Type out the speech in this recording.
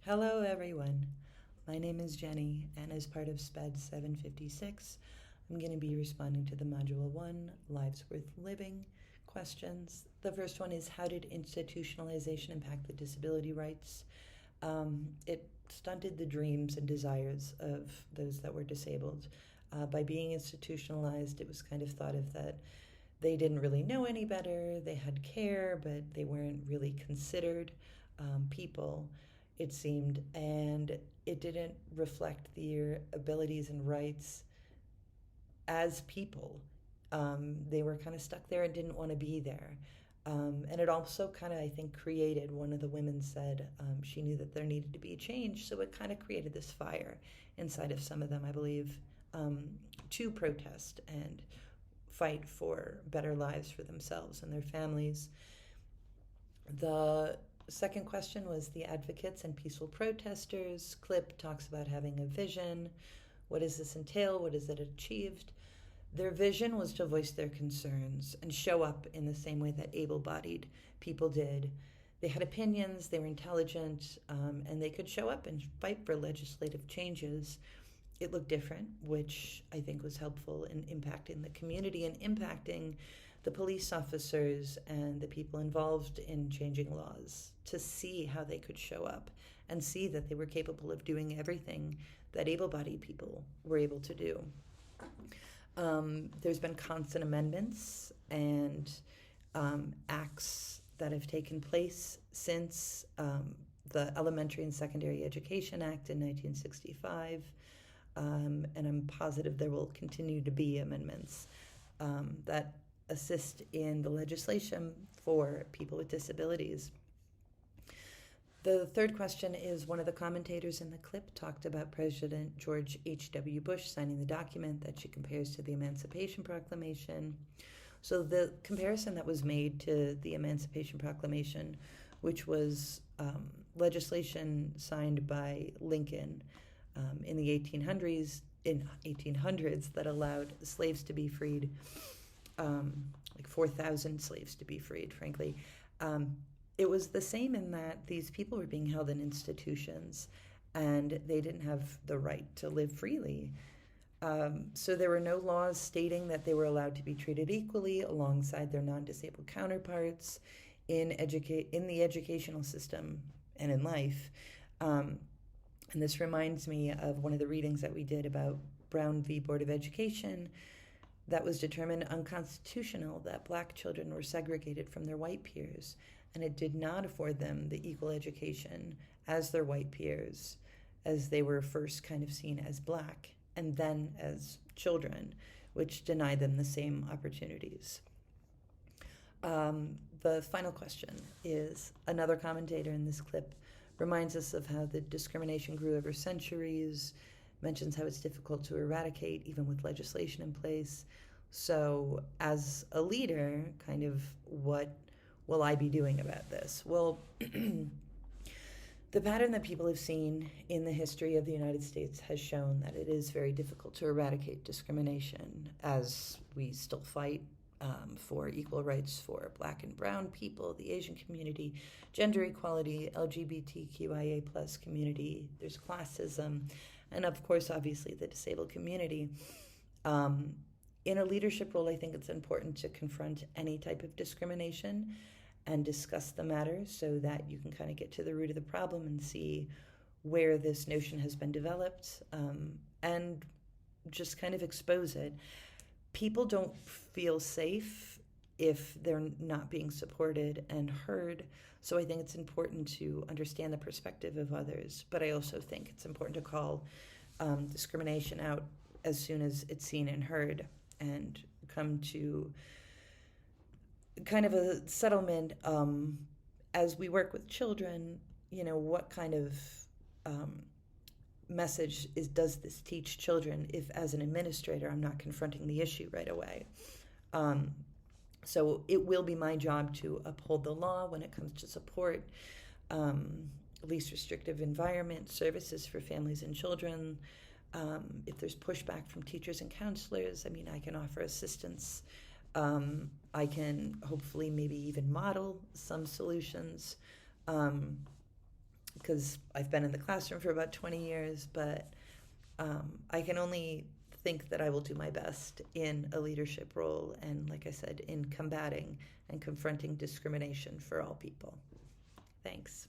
Hello, everyone. My name is Jenny, and as part of SPED 756, I'm going to be responding to the Module 1 Lives Worth Living questions. The first one is, how did institutionalization impact the disability rights? It stunted the dreams and desires of those that were disabled. By being institutionalized, it was kind of thought of that they didn't really know any better, they had care, but they weren't really considered people, it seemed, and it didn't reflect their abilities and rights as people. They were kind of stuck there and didn't want to be there. And it also kind of, I think, created, one of the women said she knew that there needed to be a change, so it kind of created this fire inside of some of them, I believe, to protest and fight for better lives for themselves and their families. The second question was the advocates and peaceful protesters. Clip talks about having a vision. What does this entail? What is it achieved? Their vision was to voice their concerns and show up in the same way that able-bodied people did. They had opinions, they were intelligent, and they could show up and fight for legislative changes. It looked different, which I think was helpful in impacting the community and impacting the police officers and the people involved in changing laws to see how they could show up and see that they were capable of doing everything that able-bodied people were able to do. There's been constant amendments and acts that have taken place since the Elementary and Secondary Education Act in 1965, and I'm positive there will continue to be amendments that assist in the legislation for people with disabilities. The third question is, one of the commentators in the clip talked about President George H.W. Bush signing the document that she compares to the Emancipation Proclamation. So the comparison that was made to the Emancipation Proclamation, which was legislation signed by Lincoln in the 1800s that allowed slaves to be freed, like 4,000 slaves to be freed, frankly. It was the same in that these people were being held in institutions and they didn't have the right to live freely. So there were no laws stating that they were allowed to be treated equally alongside their non-disabled counterparts in the educational system and in life. And this reminds me of one of the readings that we did about Brown v. Board of Education, that was determined unconstitutional that Black children were segregated from their white peers, and it did not afford them the equal education as their white peers, as they were first kind of seen as Black and then as children, which denied them the same opportunities. The final question is, another commentator in this clip reminds us of how the discrimination grew over centuries, mentions how it's difficult to eradicate even with legislation in place. So as a leader, kind of what will I be doing about this? Well, the pattern that people have seen in the history of the United States has shown that it is very difficult to eradicate discrimination, as we still fight for equal rights for Black and Brown people, the Asian community, gender equality, LGBTQIA plus community, there's classism, and of course, obviously, the disabled community. In a leadership role, I think it's important to confront any type of discrimination and discuss the matter so that you can kind of get to the root of the problem and see where this notion has been developed, and just kind of expose it. People don't feel safe if they're not being supported and heard, so I think it's important to understand the perspective of others, but I also think it's important to call discrimination out as soon as it's seen and heard, and come to kind of a settlement as we work with children. What kind of message does this teach children if, as an administrator, I'm not confronting the issue right away? So it will be my job to uphold the law when it comes to support, least restrictive environment, services for families and children. If there's pushback from teachers and counselors, I can offer assistance. I can hopefully maybe even model some solutions. because I've been in the classroom for about 20 years, but I can only think that I will do my best in a leadership role and, like I said, in combating and confronting discrimination for all people. Thanks.